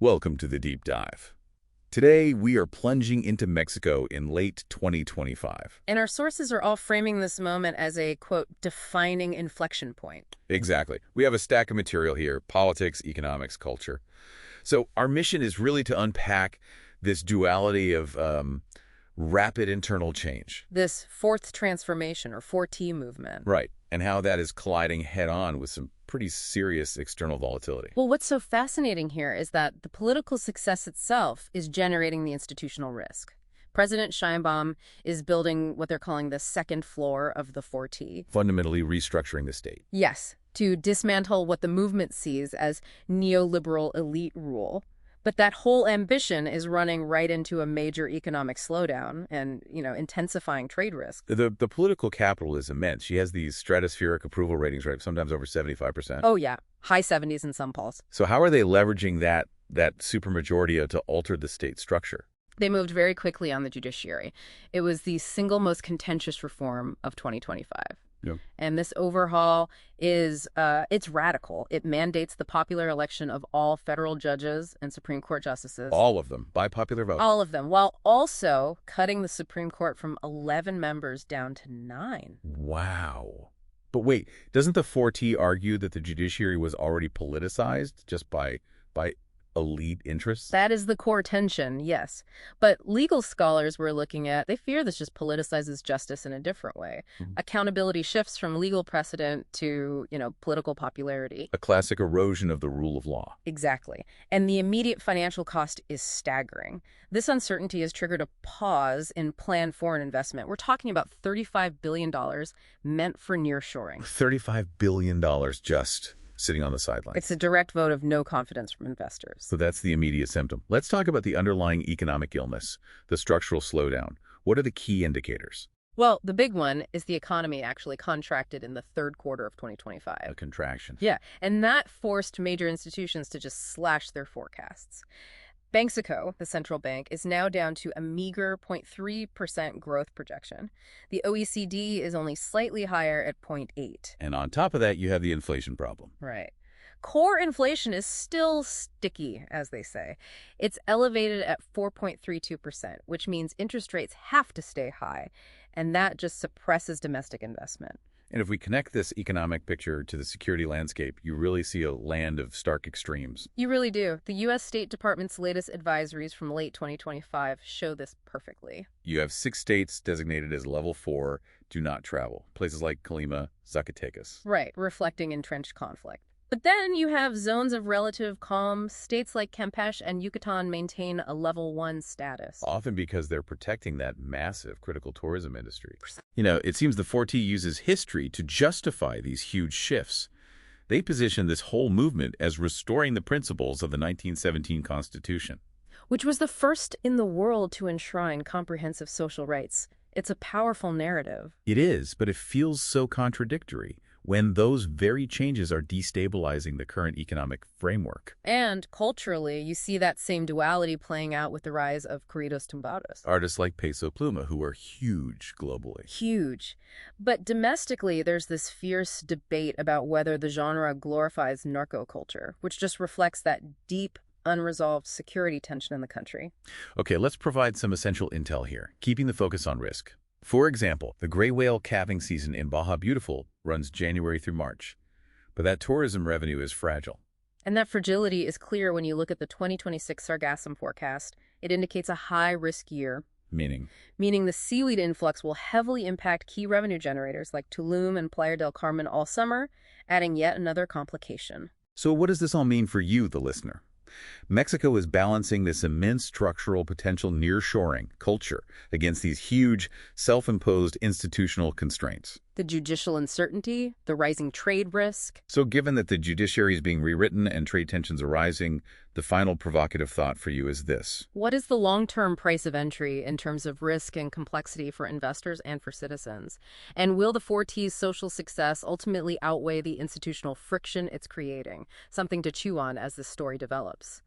Welcome to the Deep Dive. Today, we are plunging into Mexico in late 2025. And our sources are all framing this moment as a, quote, defining inflection point. Exactly. We have a stack of material here: politics, economics, culture. So our mission is really to unpack this duality of rapid internal change. This fourth transformation, or 4T movement. Right. And how that is colliding head-on with some pretty serious external volatility. Well, what's so fascinating here is that the political success itself is generating the institutional risk. President Sheinbaum is building what they're calling the second floor of the 4T. Fundamentally restructuring the state. Yes, to dismantle what the movement sees as neoliberal elite rule. But that whole ambition is running right into a major economic slowdown and, intensifying trade risk. The political capital is immense. She has these stratospheric approval ratings, right? Sometimes over 75%. Oh, yeah. High 70s in some polls. So how are they leveraging that supermajority to alter the state structure? They moved very quickly on the judiciary. It was the single most contentious reform of 2025. Yep. And this overhaul is, it's radical. It mandates the popular election of all federal judges and Supreme Court justices. All of them, by popular vote. All of them, while also cutting the Supreme Court from 11 members down to 9. Wow. But wait, doesn't the 4T argue that the judiciary was already politicized just by elite interests? That is the core tension, yes. But legal scholars we're looking at, they fear this just politicizes justice in a different way. Mm-hmm. Accountability shifts from legal precedent to, political popularity. A classic erosion of the rule of law. Exactly. And the immediate financial cost is staggering. This uncertainty has triggered a pause in planned foreign investment. We're talking about $35 billion meant for nearshoring. $35 billion just sitting on the sidelines. It's a direct vote of no confidence from investors. So that's the immediate symptom. Let's talk about the underlying economic illness, the structural slowdown. What are the key indicators? Well, the big one is the economy actually contracted in the third quarter of 2025. A contraction. Yeah, and that forced major institutions to just slash their forecasts. Banxico, the central bank, is now down to a meager 0.3% growth projection. The OECD is only slightly higher at 0.8. And on top of that, you have the inflation problem. Right. Core inflation is still sticky, as they say. It's elevated at 4.32%, which means interest rates have to stay high, and that just suppresses domestic investment. And if we connect this economic picture to the security landscape, you really see a land of stark extremes. You really do. The U.S. State Department's latest advisories from late 2025 show this perfectly. You have 6 states designated as level 4, do not travel. Places like Colima, Zacatecas. Right, reflecting entrenched conflict. But then you have zones of relative calm. States like Campeche and Yucatan maintain a level 1 status. Often because they're protecting that massive critical tourism industry. It seems the 4T uses history to justify these huge shifts. They position this whole movement as restoring the principles of the 1917 Constitution. Which was the first in the world to enshrine comprehensive social rights. It's a powerful narrative. It is, but it feels so contradictory when those very changes are destabilizing the current economic framework. And culturally, you see that same duality playing out with the rise of corridos tumbados. Artists like Peso Pluma, who are huge globally. Huge. But domestically, there's this fierce debate about whether the genre glorifies narco-culture, which just reflects that deep, unresolved security tension in the country. Okay, let's provide some essential intel here, keeping the focus on risk. For example, the gray whale calving season in Baja Beautiful runs January through March, but that tourism revenue is fragile. And that fragility is clear when you look at the 2026 sargassum forecast. It indicates a high-risk year. Meaning? Meaning the seaweed influx will heavily impact key revenue generators like Tulum and Playa del Carmen all summer, adding yet another complication. So what does this all mean for you, the listener? Mexico is balancing this immense structural potential nearshoring culture against these huge, self-imposed institutional constraints. The judicial uncertainty, the rising trade risk. So given that the judiciary is being rewritten and trade tensions are rising, the final provocative thought for you is this. What is the long-term price of entry in terms of risk and complexity for investors and for citizens? And will the 4T's social success ultimately outweigh the institutional friction it's creating? Something to chew on as this story develops.